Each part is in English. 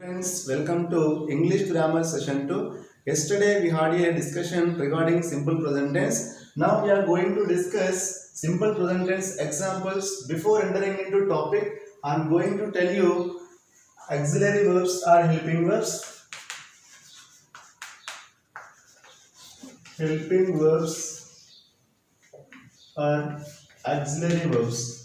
Friends, welcome to English Grammar Session 2. Yesterday we had a discussion regarding simple present tense. Now we are going to discuss simple present tense examples. Before entering into topic, I am going to tell you auxiliary verbs are helping verbs. Helping verbs are auxiliary verbs.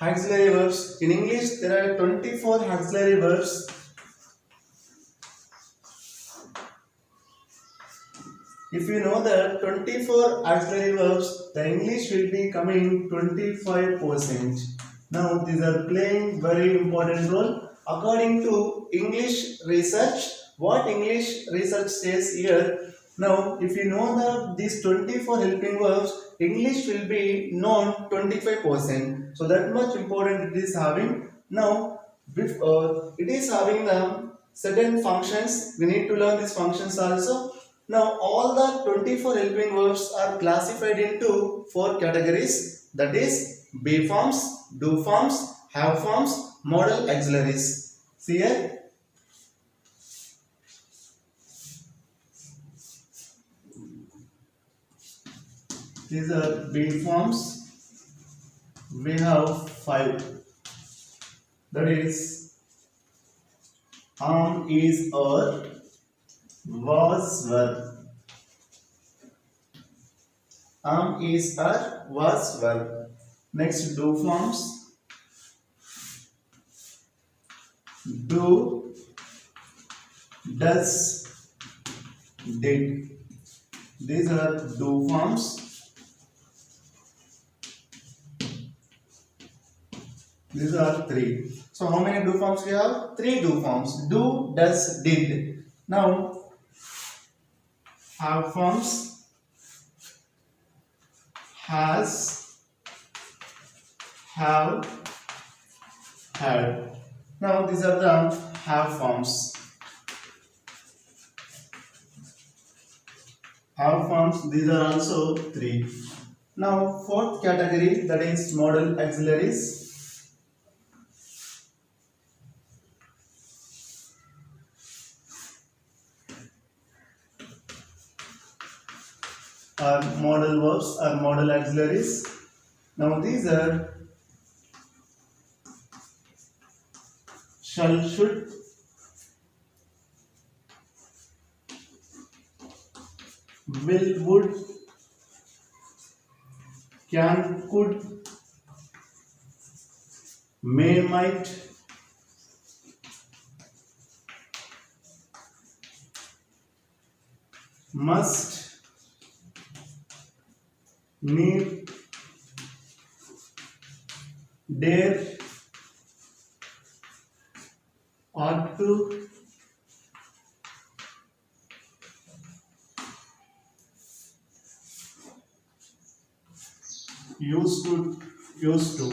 Auxiliary verbs. In English, there are 24 auxiliary verbs. If you know that 24 auxiliary verbs, the English will be coming 25%. Now, these are playing very important role. According to English research, what English research says here, now if you know these 24 helping verbs, English will be known 25%. So that much important it is having. Now, it is having the certain functions. We need to learn these functions also. Now, all the 24 helping verbs are classified into 4 categories, that is, be forms, do forms, have forms, modal auxiliaries. See here? These are be forms. We have 5. That is, is, or, was, were. Is, are, was, were. Next, do forms. Do, does, did. These are do forms. These are 3. So how many do forms we have? 3 do forms. Do, does, did. Now, have forms. Has, have, had. Now these are the have forms. Have forms, these are also 3. Now 4th category, that is modal auxiliaries. Are modal verbs or modal auxiliaries. Now these are shall, should, will, would, can, could, may, might, must, need, dare, ought to, used to.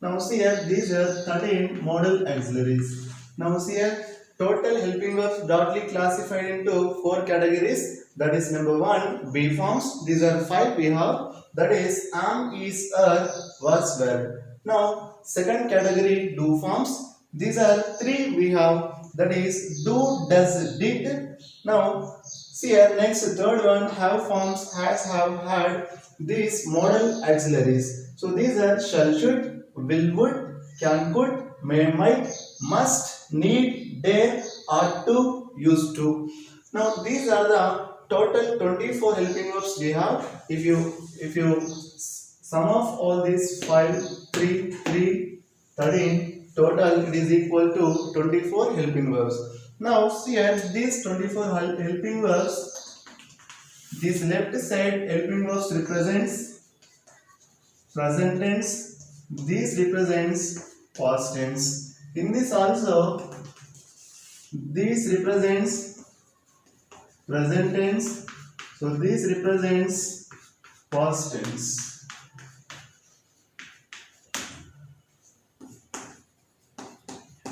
Now see here, these are 13 modal auxiliaries. Now see here, total helping verbs broadly classified into 4 categories. That is number 1, be forms. These are 5 we have. That is am, is, are, was, were. Now second category, do forms. These are 3 we have. That is do, does, did. Now see here, next third one, have forms, has, have, had. These modal auxiliaries. So these are shall, should, will, would, can, could, may, might, must, need, dare, ought to, used to. Now these are the total 24 helping verbs we have. If you sum of all these 5, 3, 3, 13, total it is equal to 24 helping verbs. Now see here, these 24 helping verbs, this left side helping verbs represents present tense, this represents past tense. In this also, this represents present tense, so this represents past tense.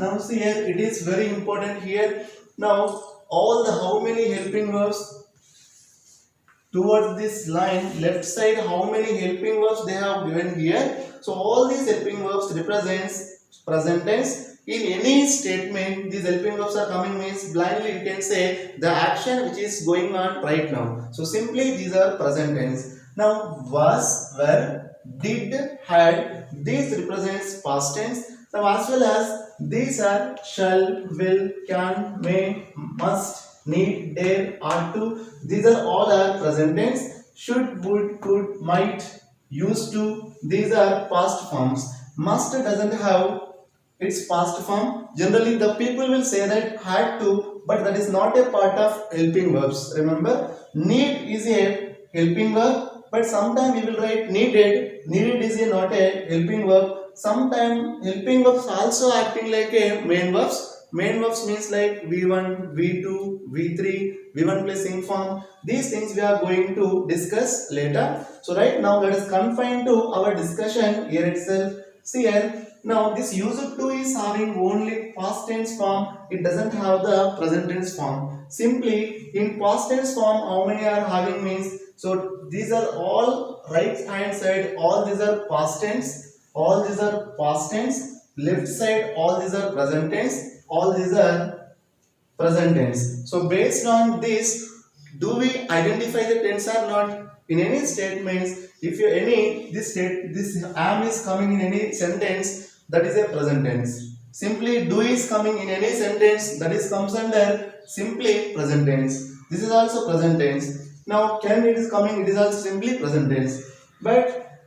Now see here, it is very important here. Now all the how many helping verbs towards this line left side how many helping verbs they have given here. So all these helping verbs represents present tense. In any statement these helping verbs are coming means blindly you can say the action which is going on right now. So simply these are present tense. Now was, were, did, had, these represents past tense. Now as well as these are shall, will, can, may, must, need, dare, ought to. These are all are present tense. Should, would, could, might, used to. These are past forms. Must doesn't have its past form. Generally, the people will say that had to, but that is not a part of helping verbs. Remember, need is a helping verb, but sometimes we will write needed. Needed is a not a helping verb. Sometimes helping verbs also acting like a main verbs. Main verbs means like V1, V2, V3, V1 plus ing form. These things we are going to discuss later. So right now let us confine to our discussion here itself. See here. Now this used to is having only past tense form. It doesn't have the present tense form. Simply in past tense form how many are having means. So these are all right hand side. All these are past tense. All these are past tense. Left side all these are present tense. All these are present tense. So based on this, do we identify the tense or not? In any statements, if you any this am is coming in any sentence, that is a present tense. Simply do is coming in any sentence, that is comes under simply present tense. This is also present tense. Now can it is coming, it is also simply present tense. But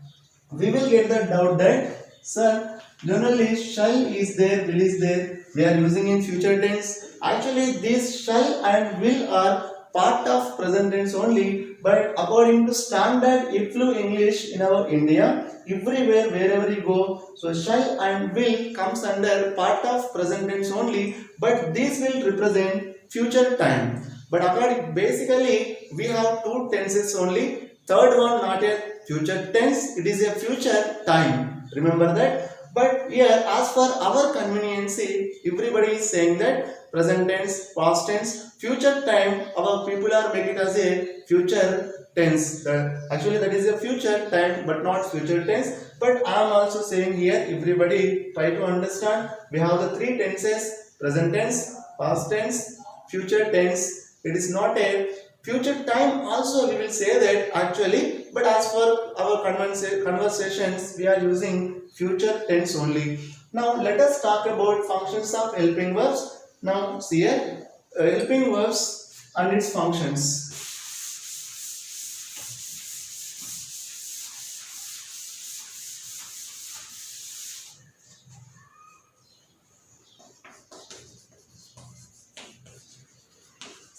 we will get the doubt that sir, generally shall is there, will is there, we are using in future tense. Actually this shall and will are part of present tense only, but according to standard IFLU English in our India, everywhere wherever you go, so shall and will comes under part of present tense only, but this will represent future time. But according basically we have two tenses only. Third one not a future tense, it is a future time. Remember that. But here as for our conveniency, everybody is saying that present tense, past tense, future time. Our people are making it as a future tense. Actually that is a future time but not future tense. But I am also saying here, everybody try to understand. We have the three tenses: present tense, past tense, future tense. It is not a future time also we will say that actually, but as for our conversations we are using future tense only. Now let us talk about functions of helping verbs. Now see here, helping verbs and its functions.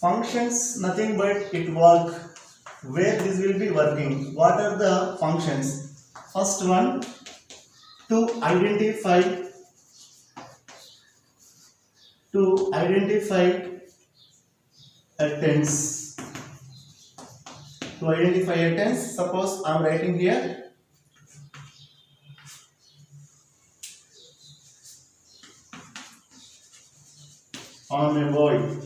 Functions nothing but it work, where this will be working. What are the functions? First one, to identify a tense. To identify a tense, suppose I am writing here I am a boy.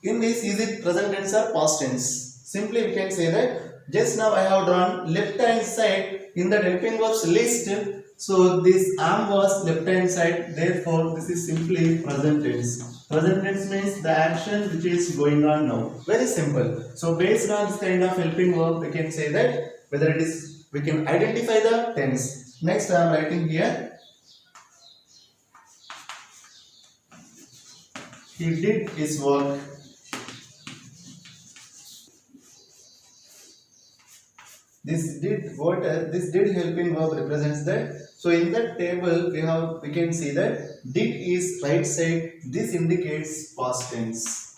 In this, is it present tense or past tense? Simply we can say that just now I have drawn left hand side in the helping verbs list. So this am was left hand side, therefore this is simply present tense. Present tense means the action which is going on now. Very simple. So based on this kind of helping verb, we can say that whether it is, we can identify the tense. Next I am writing here, he did his work. This did helping verb represents that. So in that table we can see that did is right side. This indicates past tense,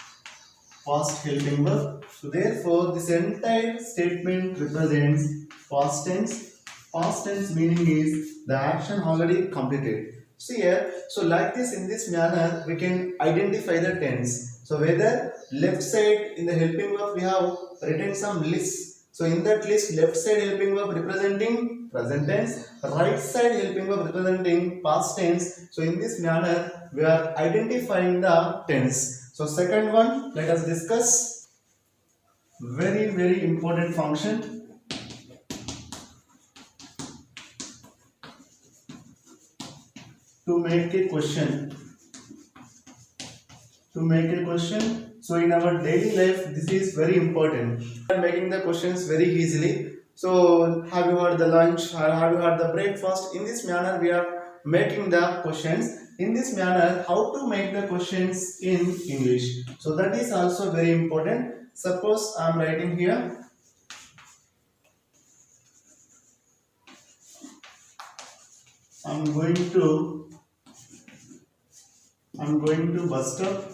past helping verb. So therefore this entire statement represents past tense. Past tense meaning is the action already completed. See here, so like this, in this manner we can identify the tense. So whether left side in the helping verb we have written some lists. So in that list, left side helping verb representing present tense, right side helping verb representing past tense. So in this manner, we are identifying the tense. So second one, let us discuss very important function. To make a question. So in our daily life, this is very important. We are making the questions very easily. So have you had the lunch or have you had the breakfast? In this manner, we are making the questions. In this manner, how to make the questions in English. So that is also very important. Suppose I am writing here. I'm going to bus stop.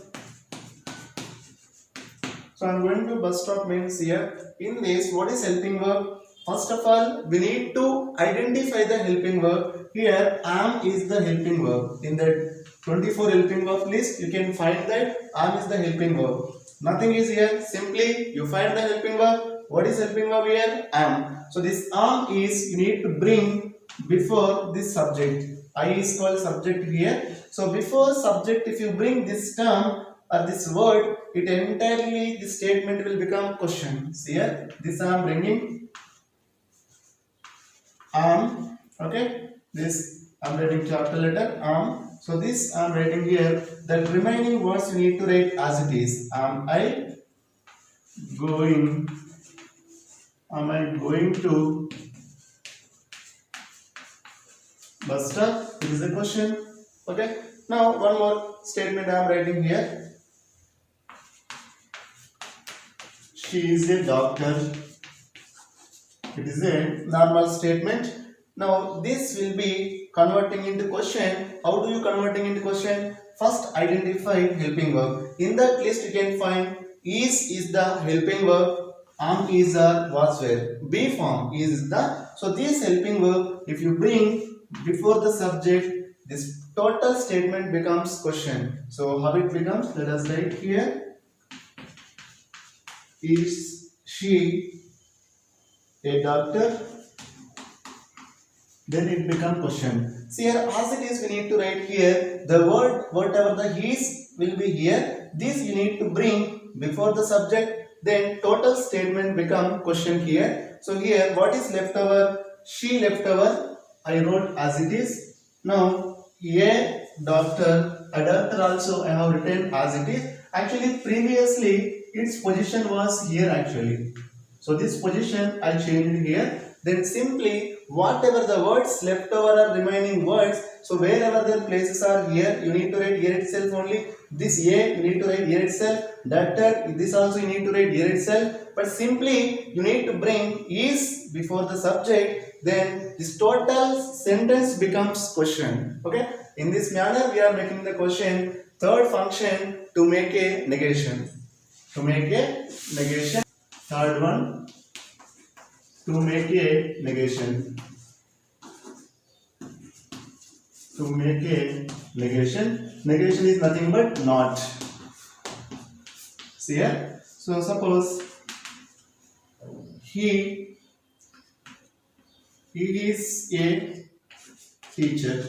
So I'm going to bus stop means here. In this, what is helping verb? First of all, we need to identify the helping verb. Here, am is the helping verb. In the 24 helping verb list, you can find that am is the helping verb. Nothing is here. Simply, you find the helping verb. What is helping verb here? Am. So this am is you need to bring before this subject. I is called subject here. So before subject, if you bring this term or this word, it entirely the statement will become question. See here, this I am bringing am. Okay, this I am writing capital letter am. So this I am writing here. The remaining words you need to write as it is. Am I going to bus stop? It is a question. Okay. Now one more statement I am writing here. She is a doctor. It is a normal statement. Now this will be converting into question. How do you converting into question? First identify helping verb. In that list you can find is the helping verb. Am is the was where. Be form is the. So this helping verb, if you bring before the subject, this total statement becomes question. So how it becomes? Let us write here. Is she a doctor? Then it becomes question. See here, as it is, we need to write here the word, whatever the is will be here. This you need to bring before the subject. Then total statement become question here. So here, what is left over? She left over. I wrote as it is. Now a doctor also I have written as it is. Actually, previously its position was here actually. So this position I changed here. Then simply whatever the words left over are remaining words. So wherever their places are here, you need to write here itself only. This a you need to write here itself. Doctor, this also you need to write here itself. But simply you need to bring is before the subject. Then this total sentence becomes question. Okay. In this manner we are making the question. Third function, to make a negation. To make a negation. Third one, to make a negation. To make a negation. Negation is nothing but not. See here. So suppose he is a teacher.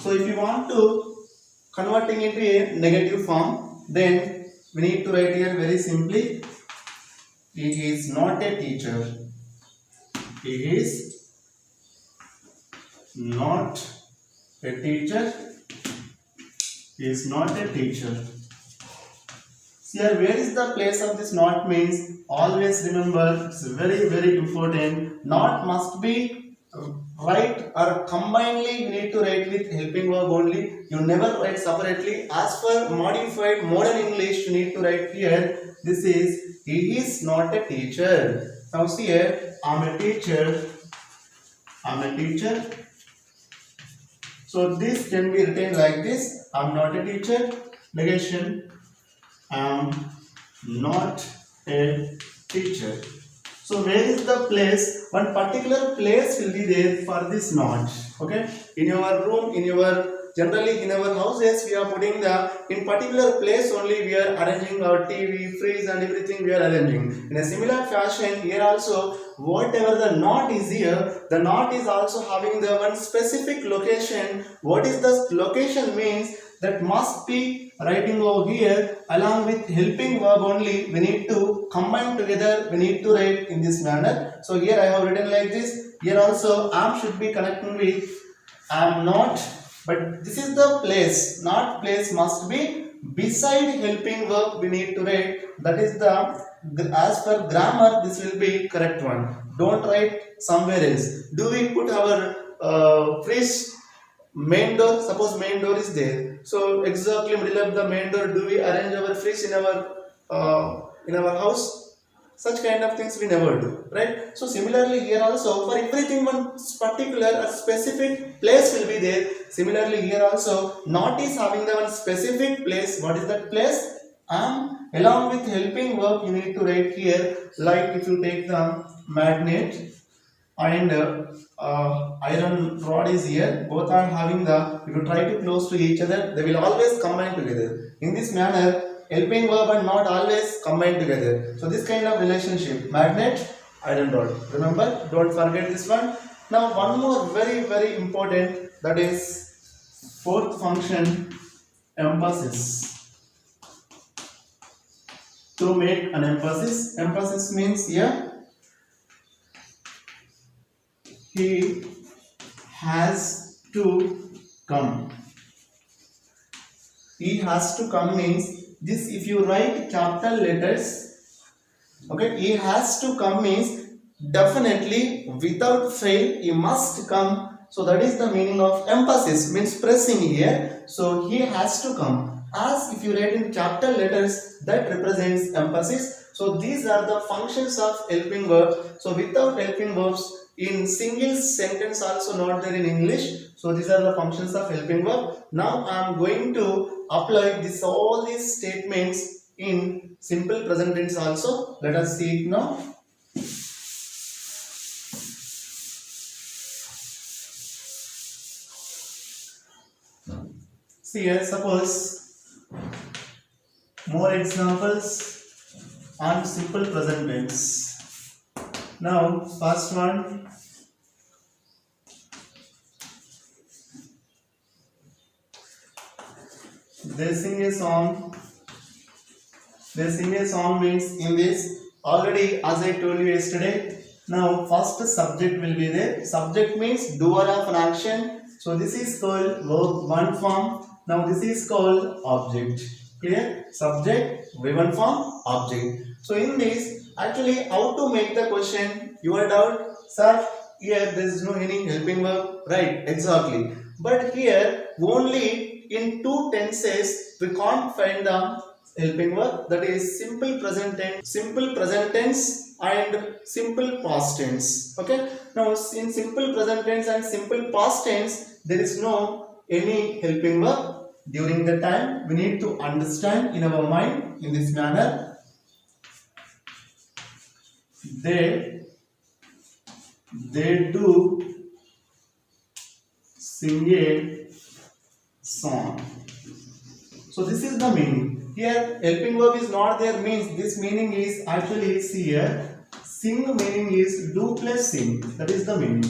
So if you want to converting into a negative form, then we need to write here very simply. He is not a teacher. He is not a teacher. He is not a teacher. See here, where is the place of this not means? Always remember, it's very important. Not must be right or combinedly you need to write with helping verb only. You never write separately. As for modified modern English, you need to write here. This is he is not a teacher. Now see here, I'm a teacher. I'm a teacher. So this can be written like this. I'm not a teacher. Negation. I'm not a teacher. So where is the place? One particular place will be there for this not. Okay. In your room, generally in our houses, we are putting in particular place only we are arranging our TV, fridge and everything we are arranging. In a similar fashion, here also, whatever the not is here, the not is also having the one specific location. What is the location means? that must be writing over here along with helping verb only. We need to combine together. We need to write in this manner. So here I have written like this. Here also am should be connecting with am not. But this is the place. Not place must be beside helping verb. We need to write. That is the as per grammar. This will be correct one. Don't write somewhere else. Do we put our fridge main door? Suppose main door is there, so exactly middle of the main door, do we arrange our fridge in our house? Such kind of things we never do, right? So similarly here also, for everything one particular or specific place will be there. Similarly here also, not is having the one specific place. What is that place? Along with helping verb you need to write here. Like if you take the magnet and iron rod is here, both are having the, if you try to close to each other, they will always combine together. In this manner, helping verb and not always combine together. So this kind of relationship, magnet, iron rod. Remember, don't forget this one. Now one more very important, that is fourth function, emphasis. To make an emphasis, emphasis means here he has to come. He has to come means this, if you write capital letters, okay, he has to come means definitely without fail he must come. So that is the meaning of emphasis, means pressing here. So he has to come. As if you write in capital letters, that represents emphasis. So these are the functions of helping verbs. So without helping verbs, in single sentence also not there in English. So these are the functions of helping verb. Now I am going to apply this all these statements in simple present tense also. Let us see it now. See here, suppose more examples on simple present tense. Now first one, they sing a song. They sing a song means in this already, as I told you yesterday. Now first subject will be there. Subject means doer of an action. So this is called verb one form. Now this is called object. Clear? Subject, V1 form, object. So in this, actually how to make the question? Your doubt, sir, here there is no any helping verb, right? Exactly. But here only in two tenses we can't find the helping verb, that is simple present tense and simple past tense. Okay. Now in simple present tense and simple past tense there is no any helping verb. During the time we need to understand in our mind in this manner. They do sing a song. So this is the meaning. Here helping verb is not there, means this meaning is actually, see here, sing meaning is do plus sing. That is the meaning.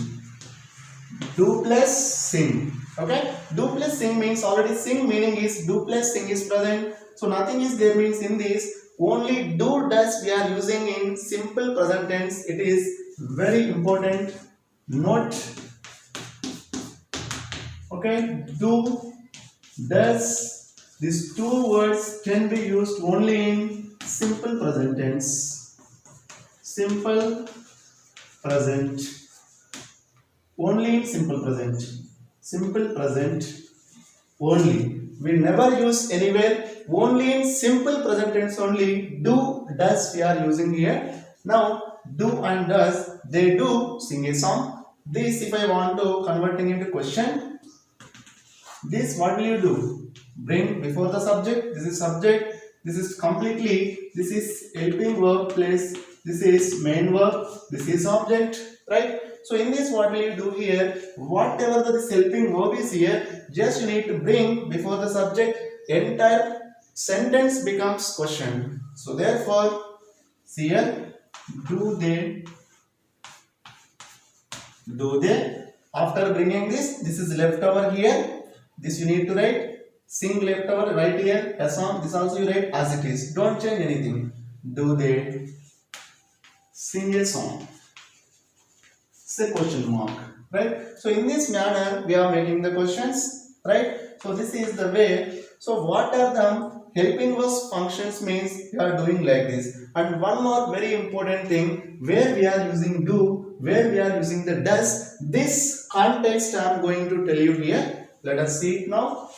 Do plus sing. Okay, do plus sing means already sing meaning is do plus sing is present. So nothing is there means in this only do does we are using in simple present tense. It is very important note. Okay, do, does, these two words can be used only in simple present tense. Simple present. Only in simple present. Simple present only. We never use anywhere, only in simple present tense only. Do, does we are using here. Now do and does, they do sing a song. This if I want to converting into question, this what will you do? Bring before the subject. This is subject. This is completely, this is helping verb place. This is main verb. This is object, right? So in this what will you do here? Whatever this helping verb is here, just you need to bring before the subject. Entire sentence becomes question. So therefore, see here, do they. After bringing this is left over here. This you need to write. Sing left over, right here, a song. This also you write as it is. Don't change anything. Do they sing a song? Say question mark. Right? So in this manner we are making the questions. Right? So this is the way. So what are the helping verb functions means we are doing like this. And one more very important thing, where we are using do, where we are using the does, this context I am going to tell you here. Let us see it now.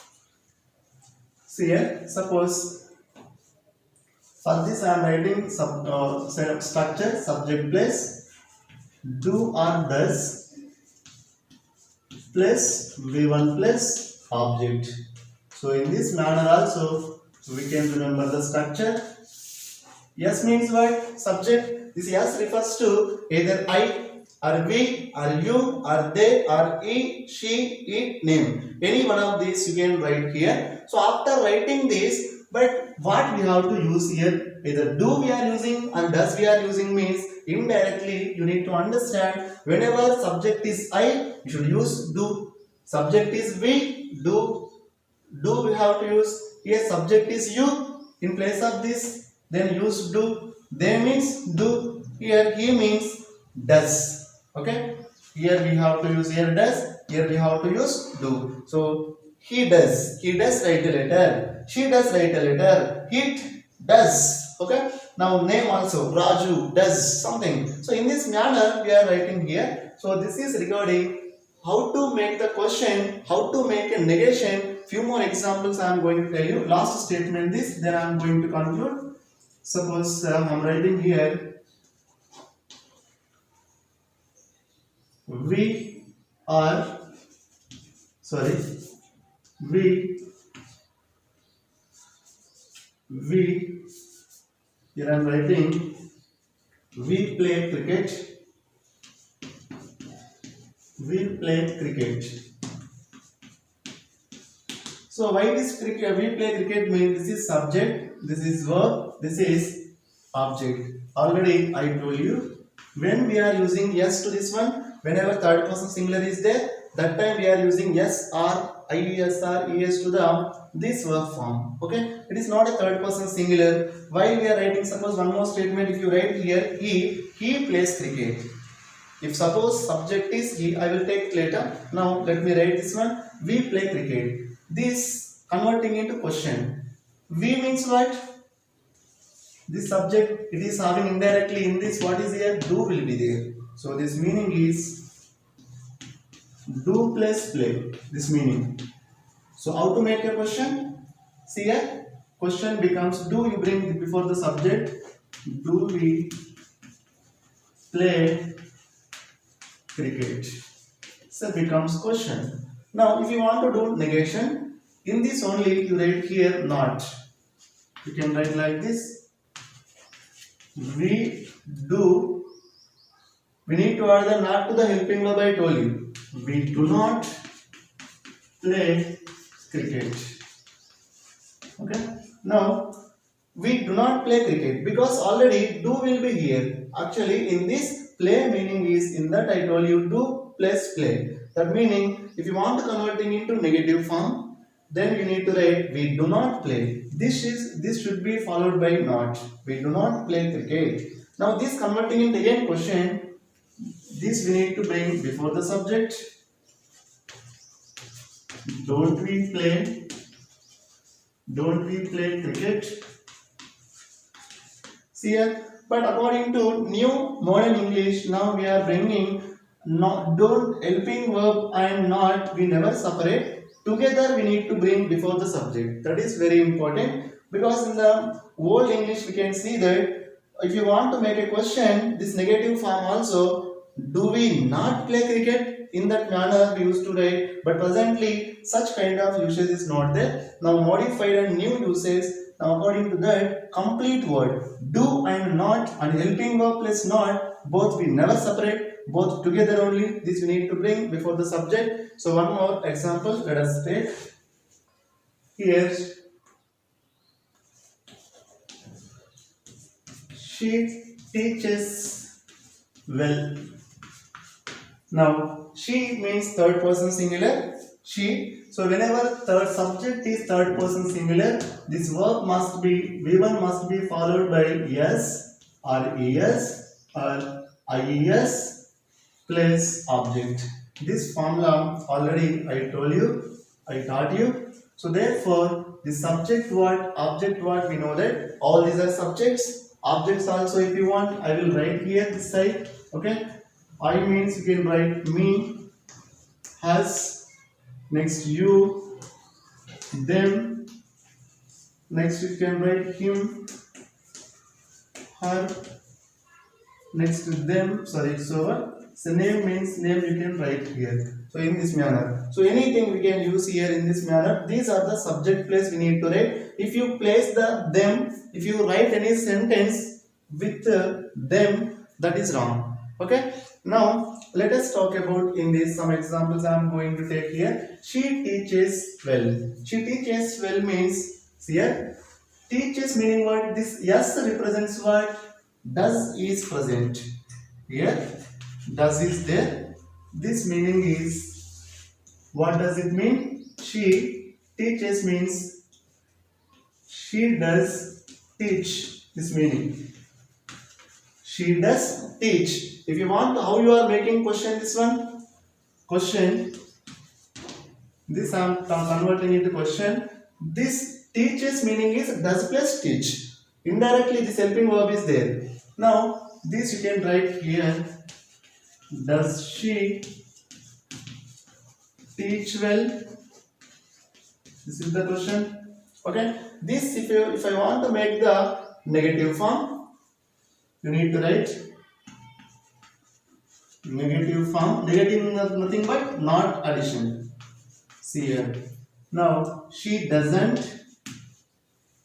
See here, suppose for this I am writing structure, subject place, do or does plus V1 plus object. So in this manner also we can remember the structure. Yes means what? Subject. This yes refers to either I or we or you or they or he, she, it, name. Any one of these you can write here. So after writing this, but what we have to use here, either do we are using and does we are using means indirectly you need to understand whenever subject is I, you should use do. Subject is we, do we have to use. Here subject is you, in place of this then use do. They means do, here he means does. Okay, here we have to use here does, here we have to use do. So he does write a letter, she does write a letter, it does. Okay, now name also, Raju does something. So in this manner we are writing here. So this is regarding how to make the question, how to make a negation. Few more examples I am going to tell you. Last statement this, then I am going to conclude. Suppose I am writing here, we are, sorry, we, here I am writing, we play cricket, we play cricket. So why this cricket, we play cricket means this is subject, this is verb, this is object. Already I told you, when we are using yes to this one, whenever third person singular is there, that time we are using yes or ies or es to the this verb form. Okay, it is not a third person singular. While we are writing, suppose one more statement, if you write here he plays cricket. If suppose subject is he, I will take it later. Now let me write this one, we play cricket. This converting into question. We means what? This subject, it is having indirectly in this, what is here? Do will be there. So this meaning is do plus play. This meaning. So how to make a question? See here, question becomes do, you bring before the subject. Do we play cricket? So becomes question. Now if you want to do negation, in this only you write here not. You can write like this. We do. We need to add the not to the helping verb I told you. We do not play cricket. Okay. Now we do not play cricket because already do will be here. Actually in this play meaning is in that I told you do plus play. That meaning if you want to converting into negative form, then you need to write we do not play. This should be followed by not. We do not play cricket. Now this converting into again question, this we need to bring before the subject. Don't we play cricket? See here, but according to new modern English, now we are bringing not, don't, helping verb and not, we never separate. Together we need to bring before the subject. That is very important, because in the old English we can see that if you want to make a question, this negative form also, do we not play cricket? In that manner we used to write, but presently such kind of usage is not there. Now modified and new usage. Now according to that, complete word, do and not and helping verb plus not, both we never separate, both together only. This we need to bring before the subject. So one more example, let us take here. She teaches well. Now she means third person singular. She So whenever third subject is third person singular, this verb must be V1 must be followed by s or es or ies plus object. This formula already I told you, I taught you. So therefore, the subject word, object word, we know that all these are subjects. Objects also, if you want, I will write here this side. Okay. I means you can write me, has, next you, them, next you can write him, her, next to them, sorry, so name means name you can write here. So in this manner. So anything we can use here in this manner. These are the subject place we need to write. If you place the them, if you write any sentence with them, that is wrong. Okay. Now let us talk about in this some examples I am going to take here. She teaches well. She teaches well means here. Teaches meaning what? This yes represents what? Does is present. Here does is there. This meaning is, what does it mean? She teaches means she does teach. This meaning. She does teach. If you want, how you are making question this one? Question. This I am converting into question. This teaches meaning is does plus teach. Indirectly this helping verb is there. Now this you can write here. Does she teach well? This is the question. Okay. This if I want to make the negative form, you need to write negative form. Negative means nothing but not addition. See here. Now she doesn't.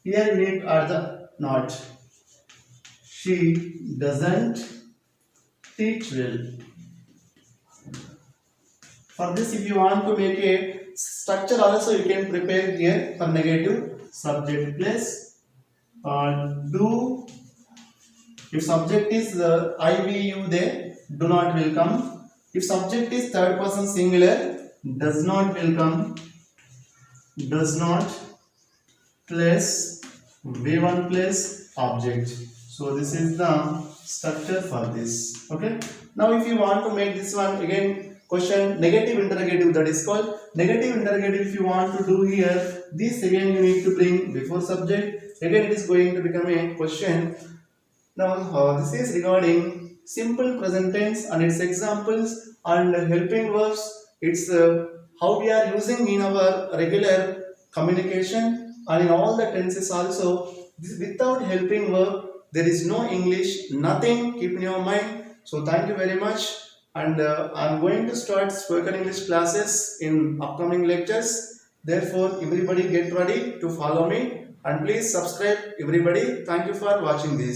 Here you need to add the not. She doesn't teach well. For this, if you want to make a structure also, you can prepare here for negative subject place. Do. If subject is IVU there, do not will come. If subject is third person singular, does not will come. Does not plus V1 plus object. So this is the structure for this. Okay. Now if you want to make this one again question negative interrogative, that is called negative interrogative. If you want to do here, this again you need to bring before subject. Again it is going to become a question. Now this is regarding simple present tense and its examples and helping verbs. It's how we are using in our regular communication and in all the tenses also. This, without helping verb there is no English, nothing. Keep in your mind. So thank you very much. And I am going to start spoken English classes in upcoming lectures. Therefore, everybody get ready to follow me and please subscribe everybody. Thank you for watching this.